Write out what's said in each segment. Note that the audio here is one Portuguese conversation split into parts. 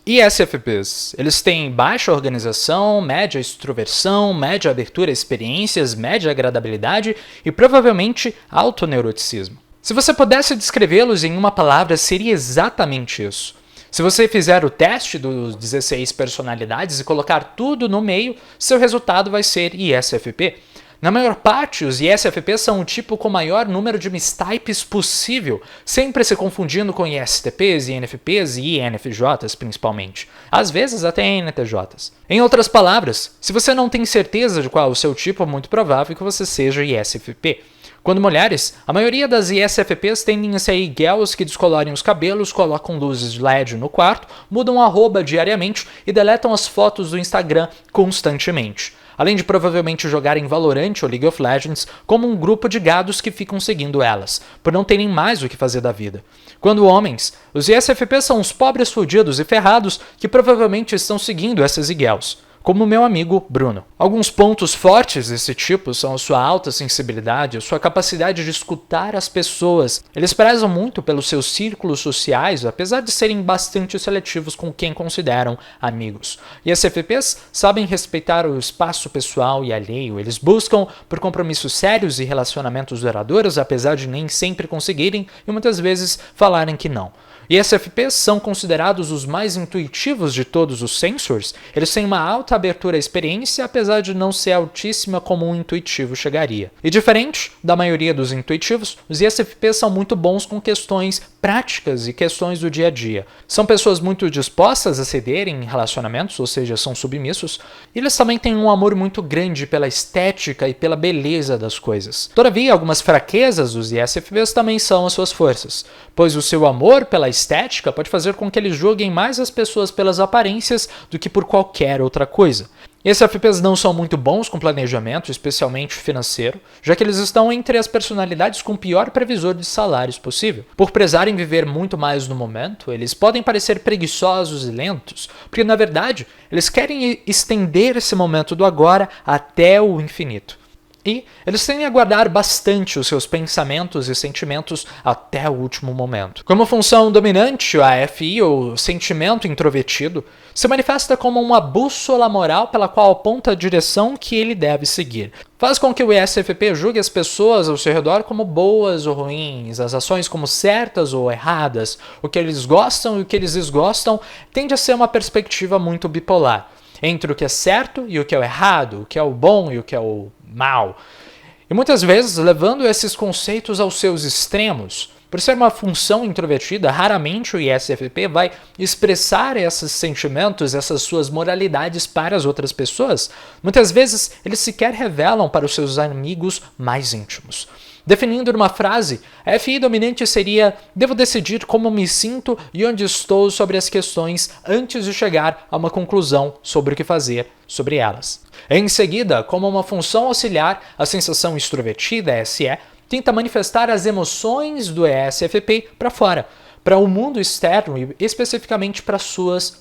ISFPs, eles têm baixa organização, média extroversão, média abertura a experiências, média agradabilidade e provavelmente alto neuroticismo. Se você pudesse descrevê-los em uma palavra, seria exatamente isso. Se você fizer o teste dos 16 personalidades e colocar tudo no meio, seu resultado vai ser ISFP. Na maior parte, os ISFPs são o tipo com maior número de mistypes possível, sempre se confundindo com ISTPs, INFPs e INFJs principalmente. Às vezes até INTJs. Em outras palavras, se você não tem certeza de qual é o seu tipo, é muito provável que você seja ISFP. Quando mulheres, a maioria das ISFPs tendem a ser girls que descolorem os cabelos, colocam luzes de LED no quarto, mudam a arroba diariamente e deletam as fotos do Instagram constantemente. Além de provavelmente jogarem Valorant ou League of Legends como um grupo de gados que ficam seguindo elas, por não terem mais o que fazer da vida. Quando homens, os ISFPs são os pobres fudidos e ferrados que provavelmente estão seguindo essas girls, como meu amigo Bruno. Alguns pontos fortes desse tipo são a sua alta sensibilidade, a sua capacidade de escutar as pessoas. Eles prezam muito pelos seus círculos sociais, apesar de serem bastante seletivos com quem consideram amigos. E as ISFPs sabem respeitar o espaço pessoal e alheio. Eles buscam por compromissos sérios e relacionamentos duradouros, apesar de nem sempre conseguirem e muitas vezes falarem que não. ISFPs são considerados os mais intuitivos de todos os sensors. Eles têm uma alta abertura à experiência, apesar de não ser altíssima como um intuitivo chegaria. E diferente da maioria dos intuitivos, os ISFPs são muito bons com questões práticas e questões do dia a dia. São pessoas muito dispostas a cederem em relacionamentos, ou seja, são submissos. E eles também têm um amor muito grande pela estética e pela beleza das coisas. Todavia, algumas fraquezas dos ISFPs também são as suas forças, pois o seu amor pela estética pode fazer com que eles julguem mais as pessoas pelas aparências do que por qualquer outra coisa. ISFPs não são muito bons com planejamento, especialmente financeiro, já que eles estão entre as personalidades com o pior previsor de salários possível. Por prezarem viver muito mais no momento, eles podem parecer preguiçosos e lentos, porque na verdade eles querem estender esse momento do agora até o infinito. E eles tendem a guardar bastante os seus pensamentos e sentimentos até o último momento. Como função dominante, a AFI, ou sentimento introvertido, se manifesta como uma bússola moral pela qual aponta a direção que ele deve seguir. Faz com que o ISFP julgue as pessoas ao seu redor como boas ou ruins, as ações como certas ou erradas, o que eles gostam e o que eles desgostam tende a ser uma perspectiva muito bipolar, entre o que é certo e o que é o errado, o que é o bom e o que é o mal. E muitas vezes levando esses conceitos aos seus extremos. Por ser uma função introvertida, raramente o ISFP vai expressar esses sentimentos, essas suas moralidades para as outras pessoas. Muitas vezes eles sequer revelam para os seus amigos mais íntimos. Definindo numa frase, a FI dominante seria: devo decidir como me sinto e onde estou sobre as questões antes de chegar a uma conclusão sobre o que fazer sobre elas. Em seguida, como uma função auxiliar, a sensação extrovertida, SE, tenta manifestar as emoções do ESFP para fora, para o mundo externo e especificamente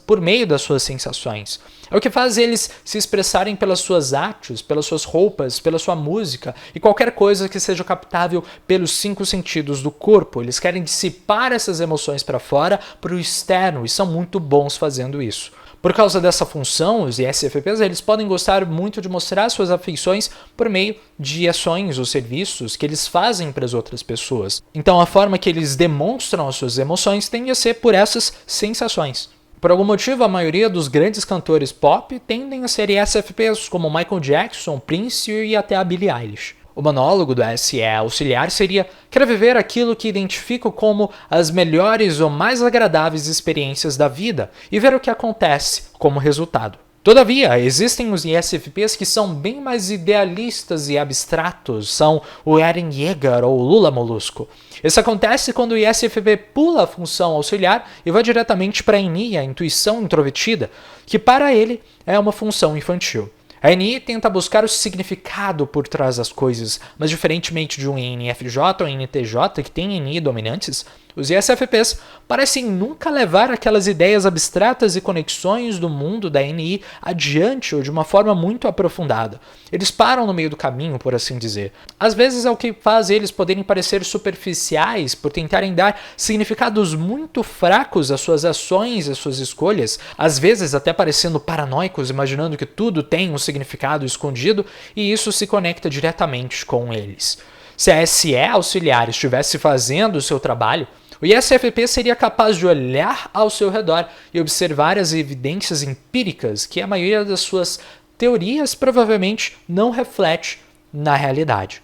por meio das suas sensações. É o que faz eles se expressarem pelas suas artes, pelas suas roupas, pela sua música e qualquer coisa que seja captável pelos 5 sentidos do corpo. Eles querem dissipar essas emoções para fora, para o externo, e são muito bons fazendo isso. Por causa dessa função, os ISFPs eles podem gostar muito de mostrar suas afeições por meio de ações ou serviços que eles fazem para as outras pessoas. Então a forma que eles demonstram as suas emoções tende a ser por essas sensações. Por algum motivo, a maioria dos grandes cantores pop tendem a ser ISFPs, como Michael Jackson, Prince e até a Billie Eilish. O monólogo do SE auxiliar seria: quero viver aquilo que identifico como as melhores ou mais agradáveis experiências da vida e ver o que acontece como resultado. Todavia, existem os ISFPs que são bem mais idealistas e abstratos, são o Eren Yeager ou Lula Molusco. Isso acontece quando o ISFP pula a função auxiliar e vai diretamente para a INI, a intuição introvertida, que para ele é uma função infantil. A NI tenta buscar o significado por trás das coisas, mas diferentemente de um INFJ ou INTJ que tem NI dominantes, Os ISFPs parecem nunca levar aquelas ideias abstratas e conexões do mundo da NI adiante ou de uma forma muito aprofundada. Eles param no meio do caminho, por assim dizer. Às vezes é o que faz eles poderem parecer superficiais por tentarem dar significados muito fracos às suas ações e às suas escolhas, às vezes até parecendo paranoicos, imaginando que tudo tem um significado escondido, e isso se conecta diretamente com eles. Se a SE auxiliar estivesse fazendo o seu trabalho, o ISFP seria capaz de olhar ao seu redor e observar as evidências empíricas que a maioria das suas teorias provavelmente não reflete na realidade.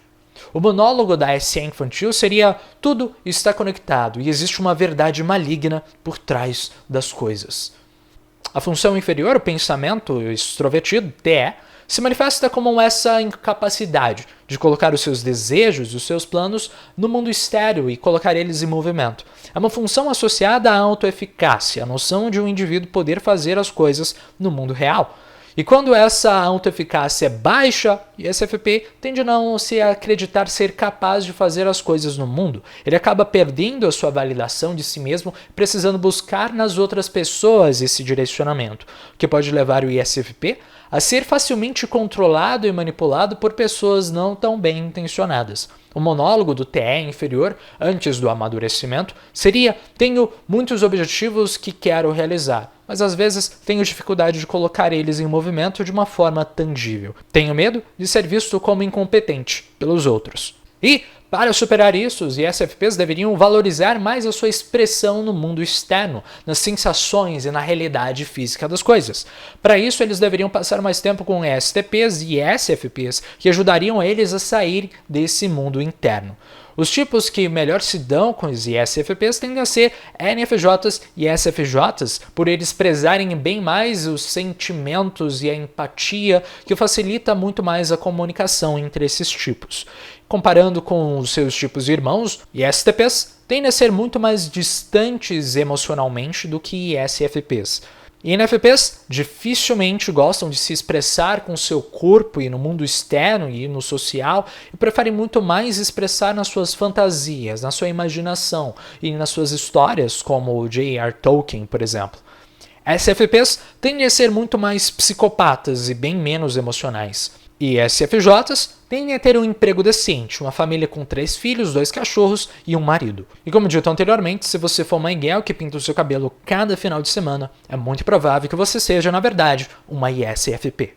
O monólogo da SE infantil seria: tudo está conectado e existe uma verdade maligna por trás das coisas. A função inferior, o pensamento extrovertido, TE, se manifesta como essa incapacidade de colocar os seus desejos e os seus planos no mundo externo e colocar eles em movimento. É uma função associada à autoeficácia, a noção de um indivíduo poder fazer as coisas no mundo real. E quando essa autoeficácia é baixa, o ISFP tende a não se acreditar ser capaz de fazer as coisas no mundo. Ele acaba perdendo a sua validação de si mesmo, precisando buscar nas outras pessoas esse direcionamento, o que pode levar o ISFP a ser facilmente controlado e manipulado por pessoas não tão bem intencionadas. O monólogo do TE inferior, antes do amadurecimento, seria: tenho muitos objetivos que quero realizar, mas às vezes tenho dificuldade de colocar eles em movimento de uma forma tangível. Tenho medo de ser visto como incompetente pelos outros. E, para superar isso, os ISFPs deveriam valorizar mais a sua expressão no mundo externo, nas sensações e na realidade física das coisas. Para isso, eles deveriam passar mais tempo com ESTPs e SFPs, que ajudariam eles a sair desse mundo interno. Os tipos que melhor se dão com os ISFPs tendem a ser NFJs e SFJs, por eles prezarem bem mais os sentimentos e a empatia, que facilita muito mais a comunicação entre esses tipos. Comparando com os seus tipos irmãos, ISTPs tendem a ser muito mais distantes emocionalmente do que ISFPs. INFPs dificilmente gostam de se expressar com seu corpo e no mundo externo e no social, e preferem muito mais expressar nas suas fantasias, na sua imaginação e nas suas histórias, como o J.R. Tolkien, por exemplo. SFPs tendem a ser muito mais psicopatas e bem menos emocionais. E SFJs tendem a ter um emprego decente, uma família com 3 filhos, 2 cachorros e um marido. E como dito anteriormente, se você for uma Miguel que pinta o seu cabelo cada final de semana, é muito provável que você seja, na verdade, uma ISFP.